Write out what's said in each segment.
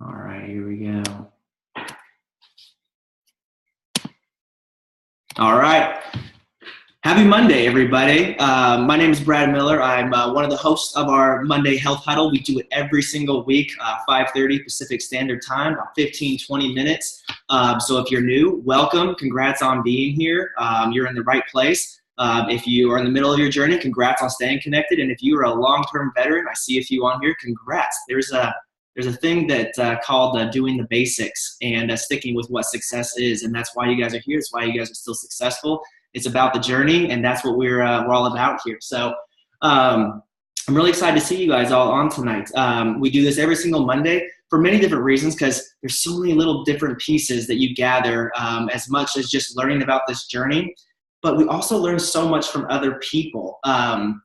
All right, here we go. All right. Happy Monday, everybody. My name is Brad Miller. I'm one of the hosts of our Monday Health Huddle. We do it every single week, 5:30 Pacific Standard Time, about 15, 20 minutes. So if you're new, welcome. Congrats on being here. You're in the right place. If you are in the middle of your journey, congrats on staying connected. And if you are a long-term veteran, I see a few on here, congrats. There's a thing that called doing the basics and sticking with what success is. And that's why you guys are here. It's why you guys are still successful. It's about the journey, and that's what we're all about here. So I'm really excited to see you guys all on tonight. We do this every single Monday for many different reasons, because there's so many little different pieces that you gather, as much as just learning about this journey. But we also learn so much from other people.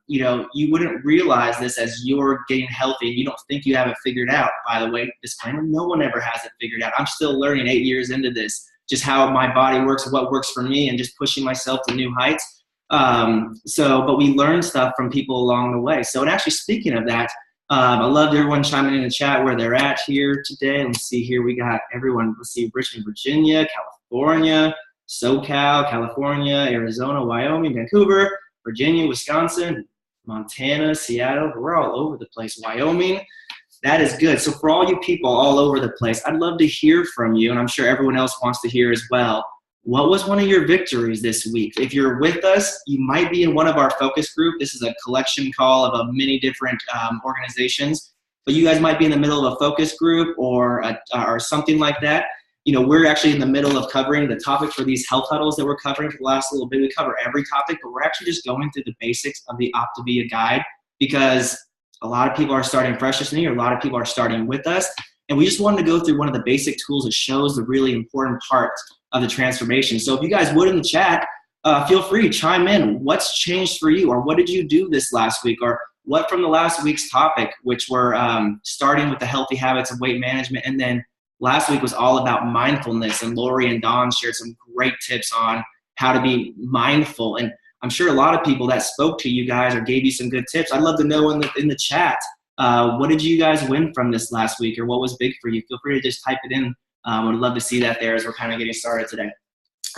You wouldn't realize this as you're getting healthy. You don't think you have it figured out. By the way, disclaimer, no one ever has it figured out. I'm still learning 8 years into this, just how my body works, what works for me, and just pushing myself to new heights. But we learn stuff from people along the way. So, and actually speaking of that, I loved everyone chiming in the chat where they're at here today. Let's see here. We got everyone. Let's see, Richmond, Virginia, California, SoCal, California, Arizona, Wyoming, Vancouver, Virginia, Wisconsin, Montana, Seattle. We're all over the place. Wyoming. That is good. So for all you people all over the place, I'd love to hear from you, and I'm sure everyone else wants to hear as well. What was one of your victories this week? If you're with us, you might be in one of our focus group. This is a collection call of many different organizations, but you guys might be in the middle of a focus group or something like that. We're actually in the middle of covering the topic for these health huddles that we're covering for the last little bit. We cover every topic, but we're actually just going through the basics of the Optavia guide, because a lot of people are starting fresh this year. A lot of people are starting with us. And we just wanted to go through one of the basic tools that shows the really important part of the transformation. So if you guys would in the chat, feel free to chime in. What's changed for you? Or what did you do this last week? Or what from the last week's topic, which were starting with the healthy habits of weight management. And then last week was all about mindfulness. And Lori and Dawn shared some great tips on how to be mindful. And I'm sure a lot of people that spoke to you guys or gave you some good tips. I'd love to know in the chat, what did you guys win from this last week, or what was big for you? Feel free to just type it in. I would love to see that there as we're kind of getting started today.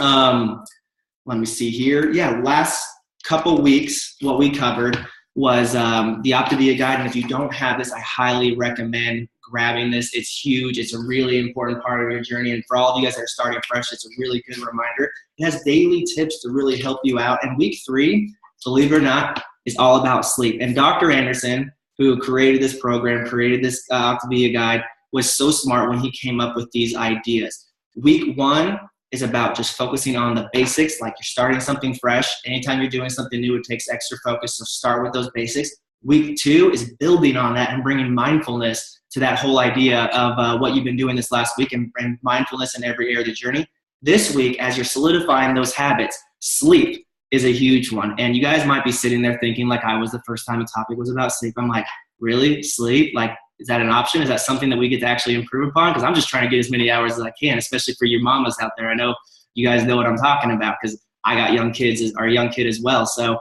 Let me see here. Yeah, last couple weeks, what we covered was the Optavia guide. And if you don't have this, I highly recommend grabbing this. It's huge. It's a really important part of your journey. And for all of you guys that are starting fresh, it's a really good reminder. It has daily tips to really help you out. And week 3, believe it or not, is all about sleep. And Dr. Anderson, who created this program, created this Optavia guide, was so smart when he came up with these ideas. Week 1 is about just focusing on the basics, like you're starting something fresh. Anytime you're doing something new, it takes extra focus, so start with those basics. Week 2 is building on that and bringing mindfulness to that whole idea of what you've been doing this last week, and bring mindfulness in every area of the journey. This week, as you're solidifying those habits, sleep is a huge one. And you guys might be sitting there thinking, like I was the first time the topic was about sleep. I'm like, really? Sleep? Like, is that an option? Is that something that we get to actually improve upon? Because I'm just trying to get as many hours as I can, especially for you mamas out there. I know you guys know what I'm talking about, because I got young kids, or a young kid as well. So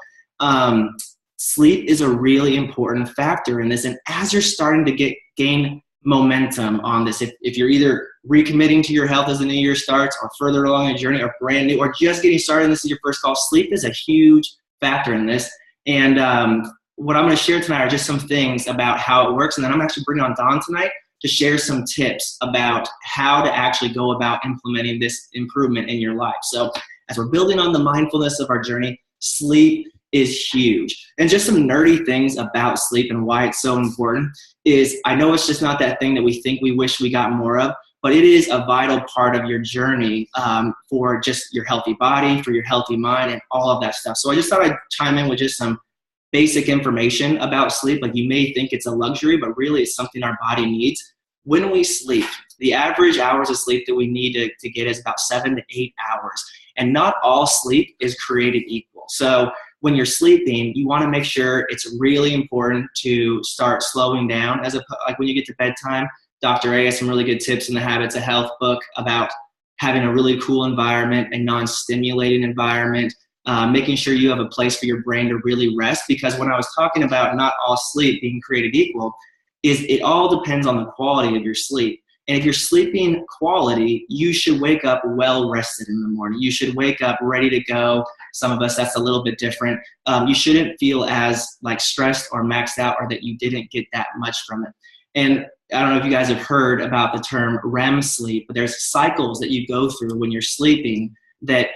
sleep is a really important factor in this. And as you're starting to gain momentum on this, if you're either recommitting to your health as the new year starts, or further along your journey, or brand new, or just getting started, and this is your first call, sleep is a huge factor in this. And what I'm going to share tonight are just some things about how it works. And then I'm actually bringing on Dawn tonight to share some tips about how to actually go about implementing this improvement in your life. So as we're building on the mindfulness of our journey, sleep is huge. And just some nerdy things about sleep and why it's so important is, I know it's just not that thing that we think we wish we got more of, but it is a vital part of your journey for just your healthy body, for your healthy mind, and all of that stuff. So I just thought I'd chime in with just some basic information about sleep. Like, you may think it's a luxury, but really it's something our body needs. When we sleep, the average hours of sleep that we need to get is about 7 to 8 hours. And not all sleep is created equal. So when you're sleeping, you want to make sure, it's really important to start slowing down. Like when you get to bedtime, Dr. A has some really good tips in the Habits of Health book about having a really cool environment, a non-stimulating environment, making sure you have a place for your brain to really rest. Because when I was talking about not all sleep being created equal, it all depends on the quality of your sleep. And if you're sleeping quality, you should wake up well rested in the morning. You should wake up ready to go. Some of us, that's a little bit different. You shouldn't feel as like stressed or maxed out, or that you didn't get that much from it. And I don't know if you guys have heard about the term REM sleep, but there's cycles that you go through when you're sleeping that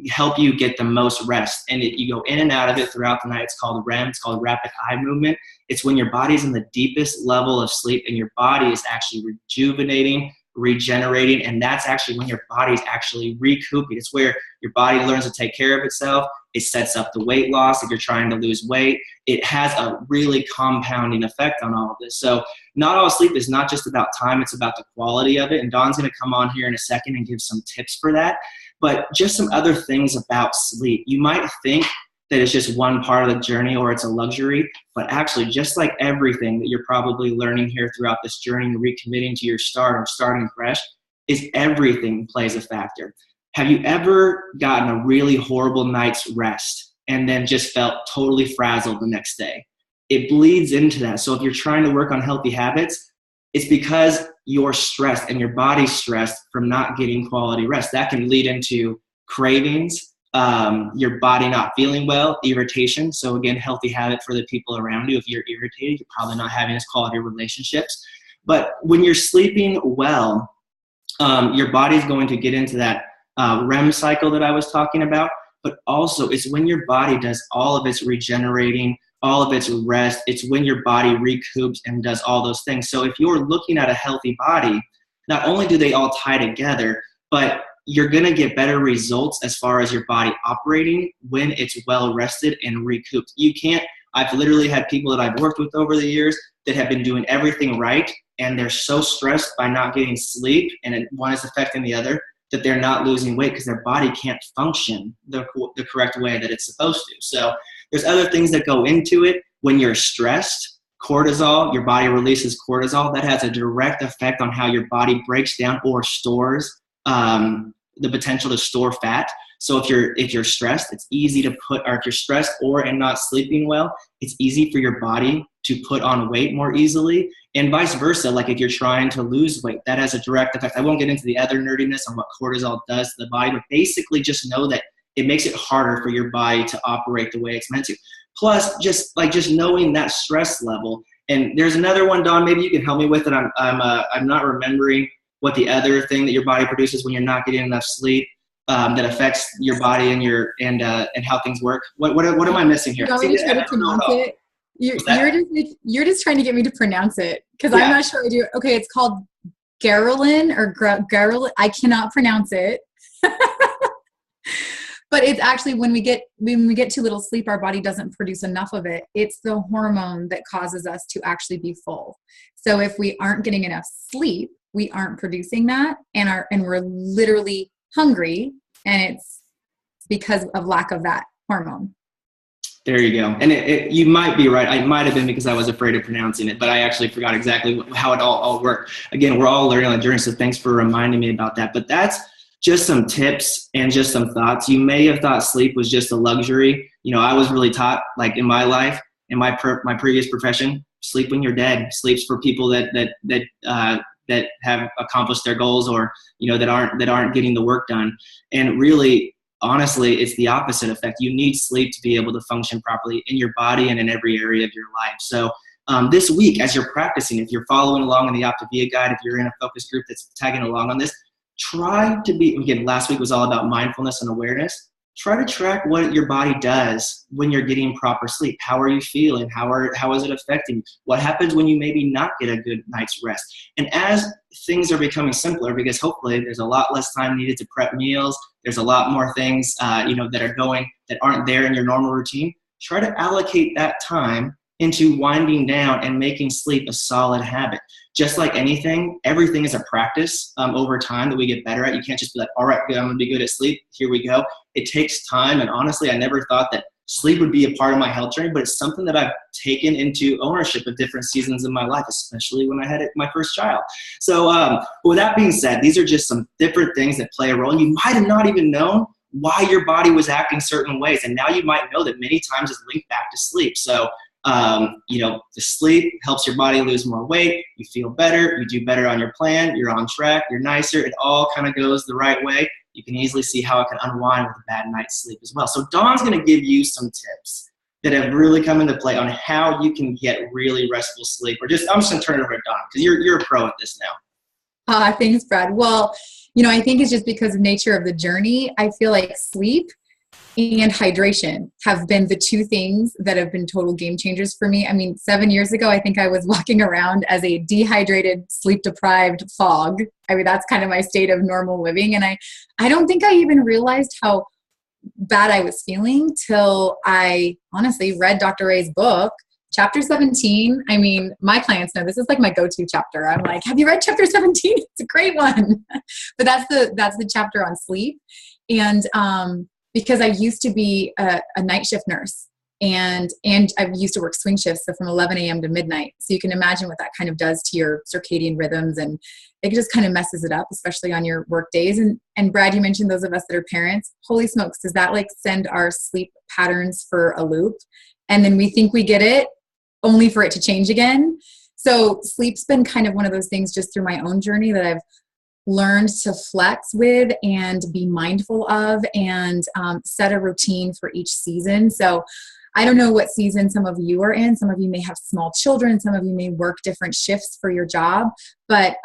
help you get the most rest. And you go in and out of it throughout the night. It's called REM. It's called rapid eye movement. It's when your body's in the deepest level of sleep and your body is actually rejuvenating, regenerating, and that's actually when your body's actually recouping. It's where your body learns to take care of itself. It sets up the weight loss if you're trying to lose weight. It has a really compounding effect on all of this. So not all sleep is not just about time, it's about the quality of it. And Dawn's gonna come on here in a second and give some tips for that. But just some other things about sleep. You might think that it's just one part of the journey or it's a luxury, but actually just like everything that you're probably learning here throughout this journey and recommitting to your start or starting fresh, is everything plays a factor. Have you ever gotten a really horrible night's rest and then just felt totally frazzled the next day? It bleeds into that. So if you're trying to work on healthy habits, it's because you're stressed and your body's stressed from not getting quality rest. That can lead into cravings, your body not feeling well, irritation. So again, healthy habit for the people around you. If you're irritated, you're probably not having as quality relationships. But when you're sleeping well, your body's going to get into that REM cycle that I was talking about. But also it's when your body does all of its regenerating, all of its rest. It's when your body recoups and does all those things. So if you're looking at a healthy body, not only do they all tie together, but you're going to get better results as far as your body operating when it's well rested and recouped. I've literally had people that I've worked with over the years that have been doing everything right, and they're so stressed by not getting sleep, and one is affecting the other, that they're not losing weight because their body can't function the correct way that it's supposed to. So there's other things that go into it. When you're stressed, cortisol, your body releases cortisol. That has a direct effect on how your body breaks down or stores the potential to store fat. So if you're stressed, it's easy to or if you're stressed and not sleeping well, it's easy for your body to put on weight more easily, and vice versa. Like if you're trying to lose weight, that has a direct effect. I won't get into the other nerdiness on what cortisol does to the body, but basically just know that it makes it harder for your body to operate the way it's meant to. Plus, just knowing that stress level. And there's another one, Dawn, maybe you can help me with it. I'm not remembering what the other thing that your body produces when you're not getting enough sleep that affects your body and how things work. What am I missing here? You want me to try to pronounce it? You're just trying to get me to pronounce it because I'm not sure I do. Okay, it's called Garrelin or Garrelin. I cannot pronounce it. But it's actually when we get too little sleep, our body doesn't produce enough of it. It's the hormone that causes us to actually be full. So if we aren't getting enough sleep, we aren't producing that, and we're literally hungry, and it's because of lack of that hormone. There you go. And you might be right. It might have been because I was afraid of pronouncing it, but I actually forgot exactly how it all worked. Again, we're all learning on the journey, so thanks for reminding me about that. But that's just some tips and just some thoughts. You may have thought sleep was just a luxury. You know, I was really taught, like in my life, in my previous profession, sleep when you're dead. Sleep's for people that have accomplished their goals, or that aren't getting the work done. And really, honestly, it's the opposite effect. You need sleep to be able to function properly in your body and in every area of your life. So this week, as you're practicing, if you're following along in the Optavia guide, if you're in a focus group that's tagging along on this, try to be, again, last week was all about mindfulness and awareness. Try to track what your body does when you're getting proper sleep. How are you feeling? How is it affecting you? What happens when you maybe not get a good night's rest? And as things are becoming simpler, because hopefully there's a lot less time needed to prep meals, there's a lot more things that aren't there in your normal routine, try to allocate that time into winding down and making sleep a solid habit. Just like anything, everything is a practice over time that we get better at. You can't just be like, all right, good, I'm gonna be good at sleep, here we go. It takes time, and honestly, I never thought that sleep would be a part of my health journey, but it's something that I've taken into ownership of different seasons in my life, especially when I had my first child. So with that being said, these are just some different things that play a role. And you might have not even known why your body was acting certain ways, and now you might know that many times it's linked back to sleep. So The sleep helps your body lose more weight. You feel better. You do better on your plan. You're on track. You're nicer. It all kind of goes the right way. You can easily see how it can unwind with a bad night's sleep as well. So Dawn's going to give you some tips that have really come into play on how you can get really restful sleep. I'm just going to turn it over to Dawn because you're a pro at this now. Thanks, Brad. Well, I think it's just because of nature of the journey. I feel like sleep and hydration have been the two things that have been total game changers for me. I mean, 7 years ago, I think I was walking around as a dehydrated, sleep-deprived fog. I mean, that's kind of my state of normal living. And I don't think I even realized how bad I was feeling till I honestly read Dr. Ray's book, Chapter 17. I mean, my clients know this is like my go-to chapter. I'm like, have you read Chapter 17? It's a great one. But that's the chapter on sleep. And because I used to be a night shift nurse and I used to work swing shifts, so from 11 a.m. to midnight. So you can imagine what that kind of does to your circadian rhythms, and it just kind of messes it up, especially on your work days. And Brad, you mentioned those of us that are parents. Holy smokes, does that like send our sleep patterns for a loop? And then we think we get it only for it to change again. So sleep's been kind of one of those things just through my own journey that I've learned to flex with and be mindful of, and set a routine for each season. So I don't know what season some of you are in. Some of you may have small children. Some of you may work different shifts for your job. But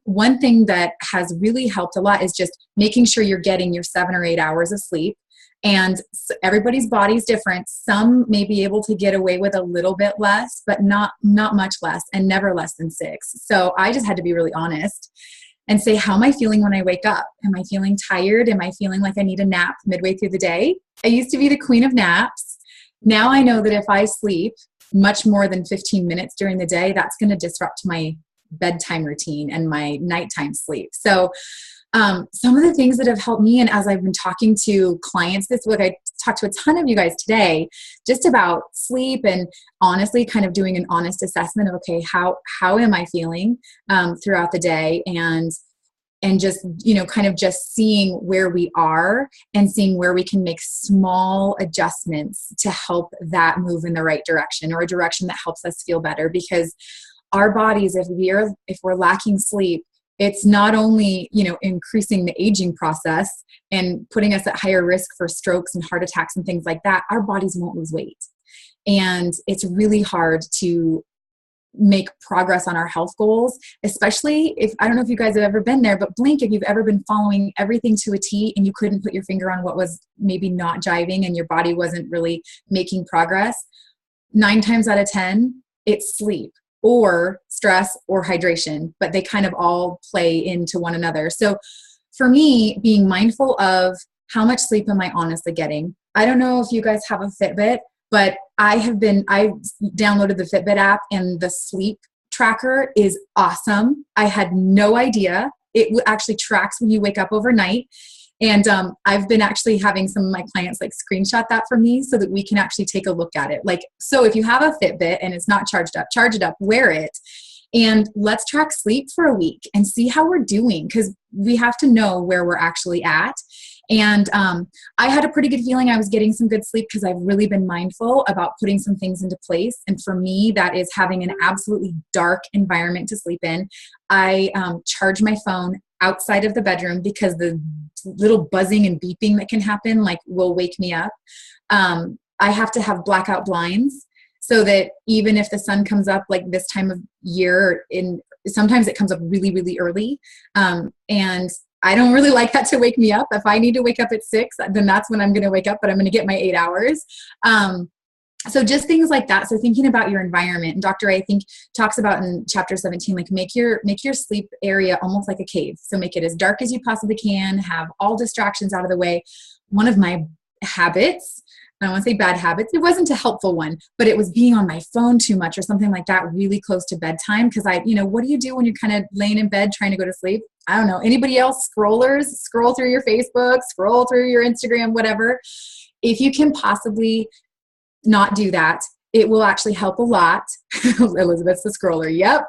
one thing that has really helped a lot is just making sure you're getting your 7 or 8 hours of sleep. And everybody's body's different. Some may be able to get away with a little bit less, but not much less, and never less than 6. So I just had to be really honest and say, how am I feeling when I wake up? Am I feeling tired? Am I feeling like I need a nap midway through the day? I used to be the queen of naps. Now I know that if I sleep much more than 15 minutes during the day, that's going to disrupt my bedtime routine and my nighttime sleep. So some of the things that have helped me, and as I've been talking to clients this week, I talked to a ton of you guys today just about sleep, and honestly kind of doing an honest assessment of, okay, how am I feeling throughout the day, and just, kind of just seeing where we are and seeing where we can make small adjustments to help that move in the right direction, or a direction that helps us feel better. Because our bodies, if we're lacking sleep, it's not only, increasing the aging process and putting us at higher risk for strokes and heart attacks and things like that, our bodies won't lose weight. And it's really hard to make progress on our health goals, especially if, I don't know if you guys have ever been there, but blink if you've ever been following everything to a T and you couldn't put your finger on what was maybe not jiving and your body wasn't really making progress. 9 times out of 10, it's sleep or stress or hydration, but they kind of all play into one another. So for me, being mindful of how much sleep am I honestly getting? I don't know if you guys have a Fitbit, but I downloaded the Fitbit app, and the sleep tracker is awesome. I had no idea. It actually tracks when you wake up overnight. And I've been actually having some of my clients like screenshot that for me so that we can actually take a look at it. Like, so if you have a Fitbit and it's not charged up, charge it up, wear it. And let's track sleep for a week and see how we're doing, because we have to know where we're actually at. And I had a pretty good feeling I was getting some good sleep because I've really been mindful about putting some things into place. And for me, that is having an absolutely dark environment to sleep in. I charge my phone outside of the bedroom because the little buzzing and beeping that can happen will wake me up. I have to have blackout blinds so that even if the sun comes up like this time of year, sometimes it comes up really, really early. And I don't really like that to wake me up. If I need to wake up at 6, then that's when I'm going to wake up, but I'm going to get my 8 hours. So just things like that. So thinking about your environment, and Dr. A, I think, talks about in chapter 17, make your sleep area almost like a cave. So make it as dark as you possibly can, have all distractions out of the way. One of my habits, I don't want to say bad habits, it wasn't a helpful one, but it was being on my phone too much or something like that really close to bedtime. Because what do you do when you're kind of laying in bed trying to go to sleep? I don't know. Anybody else? Scrollers? Scroll through your Facebook, scroll through your Instagram, whatever. If you can possibly not do that, it will actually help a lot. Elizabeth's the scroller. Yep.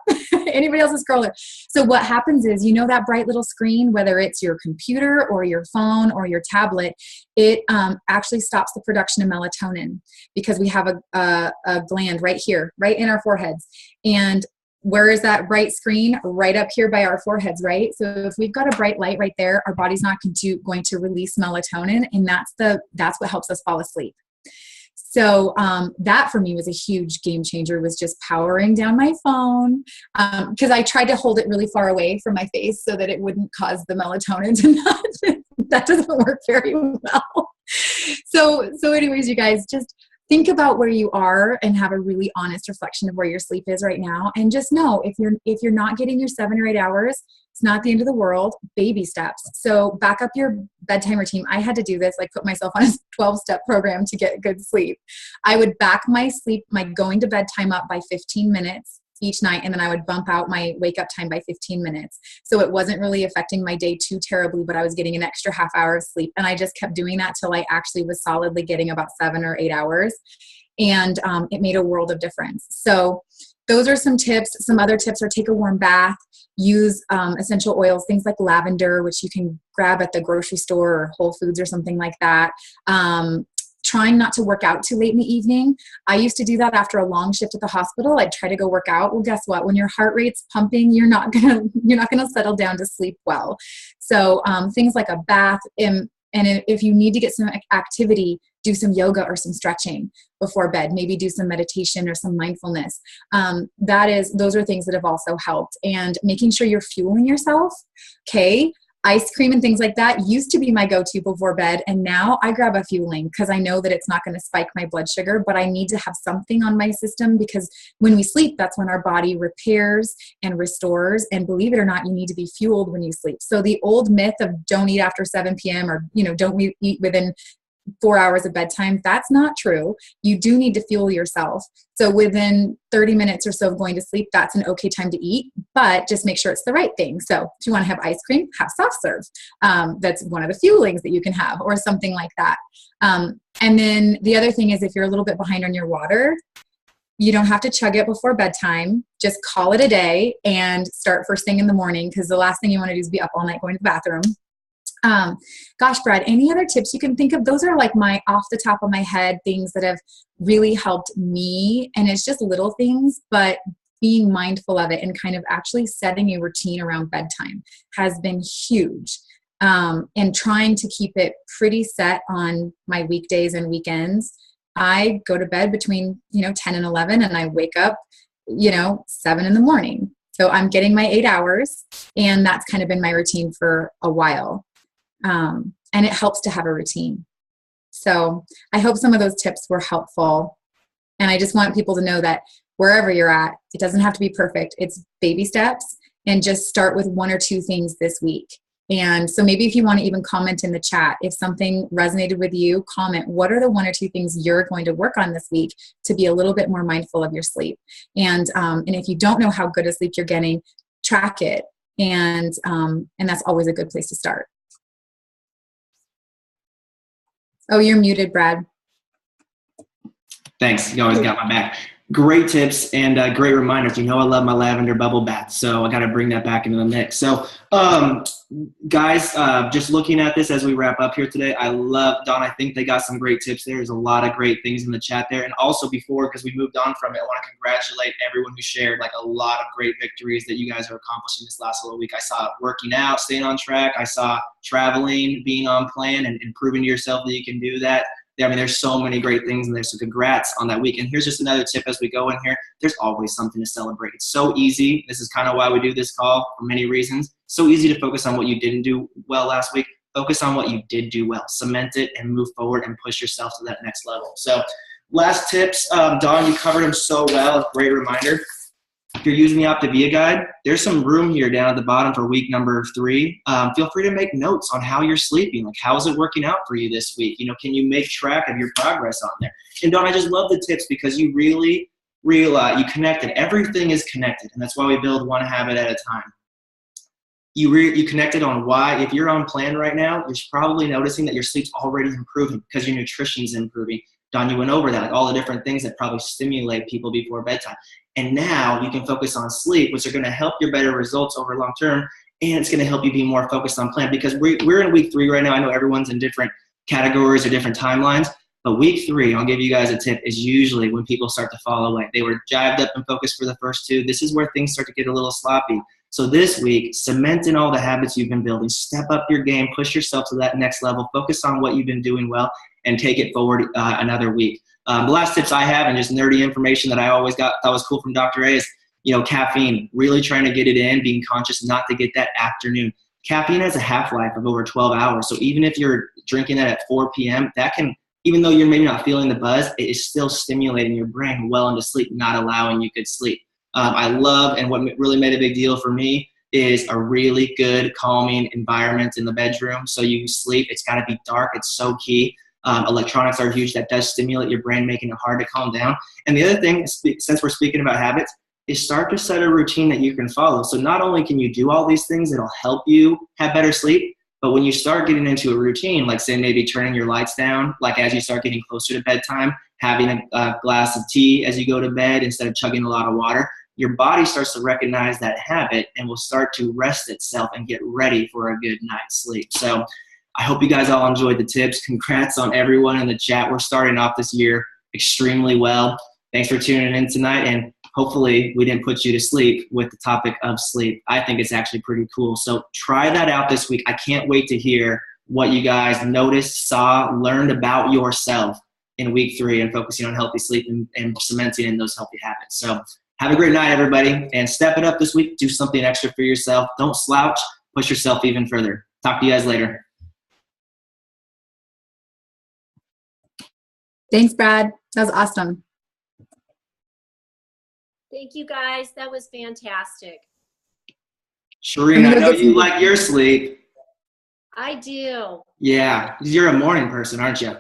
Anybody else a scroller? So what happens is, you know, that bright little screen, whether it's your computer or your phone or your tablet, it actually stops the production of melatonin, because we have a gland right here, right in our foreheads. And where is that bright screen? Right up here by our foreheads, right? So if we've got a bright light right there, our body's not going to release melatonin, and that's what helps us fall asleep. So that for me was a huge game changer, was just powering down my phone, because I tried to hold it really far away from my face so that it wouldn't cause the melatonin to not, that doesn't work very well. So anyways, you guys, just think about where you are and have a really honest reflection of where your sleep is right now. And just know, if you're not getting your 7 or 8 hours, it's not the end of the world. Baby steps. So back up your bedtime routine. I had to do this, like put myself on a 12-step program to get good sleep. I would back my going to bed time up by 15 minutes each night, and then I would bump out my wake up time by 15 minutes. So it wasn't really affecting my day too terribly, but I was getting an extra half hour of sleep. And I just kept doing that till I actually was solidly getting about 7 or 8 hours. And it made a world of difference. So those are some tips. Some other tips are take a warm bath, use essential oils, things like lavender, which you can grab at the grocery store or Whole Foods or something like that. Trying not to work out too late in the evening. I used to do that after a long shift at the hospital. I'd try to go work out. Well, guess what? When your heart rate's pumping, you're not gonna settle down to sleep well. So things like a bath, and if you need to get some activity, do some yoga or some stretching before bed. Maybe do some meditation or some mindfulness. Those are things that have also helped. And making sure you're fueling yourself. Okay. Ice cream and things like that used to be my go-to before bed. And now I grab a fueling, because I know that it's not going to spike my blood sugar, but I need to have something on my system, because when we sleep, that's when our body repairs and restores. And believe it or not, you need to be fueled when you sleep. So the old myth of don't eat after 7 p.m. or, don't eat within 4 hours of bedtime, that's not true. You do need to fuel yourself. So within 30 minutes or so of going to sleep, that's an okay time to eat, but just make sure it's the right thing. So if you want to have ice cream, have soft serve. That's one of the fuelings that you can have, or something like that. And then the other thing is, if you're a little bit behind on your water, you don't have to chug it before bedtime. Just call it a day and start first thing in the morning, because the last thing you want to do is be up all night going to the bathroom. Gosh, Brad, any other tips you can think of? Those are like my off the top of my head things that have really helped me. And it's just little things, but being mindful of it and kind of actually setting a routine around bedtime has been huge. And trying to keep it pretty set on my weekdays and weekends. I go to bed between, 10 and 11, and I wake up, 7 in the morning. So I'm getting my 8 hours, and that's kind of been my routine for a while. And it helps to have a routine. So I hope some of those tips were helpful. And I just want people to know that wherever you're at, it doesn't have to be perfect. It's baby steps, and just start with 1 or 2 things this week. And so maybe if you want to even comment in the chat, if something resonated with you, comment, what are the 1 or 2 things you're going to work on this week to be a little bit more mindful of your sleep? And if you don't know how good a sleep you're getting, track it. And that's always a good place to start. Oh, you're muted, Brad. Thanks. You always got my back. Great tips and great reminders. I love my lavender bubble bath, so I got to bring that back into the mix. So, guys, just looking at this as we wrap up here today, I love, Don, I think they got some great tips there. There's a lot of great things in the chat there. And also before, because we moved on from it, I want to congratulate everyone who shared like a lot of great victories that you guys are accomplishing this last little week. I saw working out, staying on track. I saw traveling, being on plan, and proving to yourself that you can do that. There's so many great things in there, so congrats on that week. And here's just another tip as we go in here. There's always something to celebrate. It's so easy. This is kind of why we do this call for many reasons. So easy to focus on what you didn't do well last week. Focus on what you did do well. Cement it and move forward and push yourself to that next level. So last tips, Dawn, you covered them so well. Great reminder. If you're using the Optavia guide, there's some room here down at the bottom for week number 3. Feel free to make notes on how you're sleeping. Like, how is it working out for you this week? Can you make track of your progress on there? And Dawn, I just love the tips because you really realize you connected. Everything is connected, and that's why we build one habit at a time. You connected on why. If you're on plan right now, you're probably noticing that your sleep's already improving because your nutrition's improving. Don, you went over that, like all the different things that probably stimulate people before bedtime. And now you can focus on sleep, which are going to help your better results over long term. And it's going to help you be more focused on plan, because we're in week 3 right now. I know everyone's in different categories or different timelines, but week 3, I'll give you guys a tip, is usually when people start to fall away. They were jived up and focused for the first 2. This is where things start to get a little sloppy. So this week, cement in all the habits you've been building, step up your game, push yourself to that next level, focus on what you've been doing well, and take it forward another week. The last tips I have, and just nerdy information that I always thought was cool from Dr. A, is, caffeine, really trying to get it in, being conscious not to get that afternoon. Caffeine has a half-life of over 12 hours. So even if you're drinking that at 4 p.m., that can, even though you're maybe not feeling the buzz, it is still stimulating your brain well into sleep, not allowing you good sleep. I love, and what really made a big deal for me is a really good calming environment in the bedroom. So you sleep, it's got to be dark. It's so key. Electronics are huge. That does stimulate your brain, making it hard to calm down. And the other thing, since we're speaking about habits, is start to set a routine that you can follow. So not only can you do all these things that'll help you have better sleep, but when you start getting into a routine, like say maybe turning your lights down, like as you start getting closer to bedtime, having a glass of tea as you go to bed instead of chugging a lot of water, your body starts to recognize that habit and will start to rest itself and get ready for a good night's sleep. So I hope you guys all enjoyed the tips. Congrats on everyone in the chat. We're starting off this year extremely well. Thanks for tuning in tonight, and hopefully we didn't put you to sleep with the topic of sleep. I think it's actually pretty cool. So try that out this week. I can't wait to hear what you guys noticed, saw, learned about yourself in week 3 and focusing on healthy sleep and cementing in those healthy habits. So have a great night, everybody, and step it up this week. Do something extra for yourself. Don't slouch. Push yourself even further. Talk to you guys later. Thanks, Brad. That was awesome. Thank you, guys. That was fantastic. Shireen, I know you like your sleep. I do. Yeah, you're a morning person, aren't you?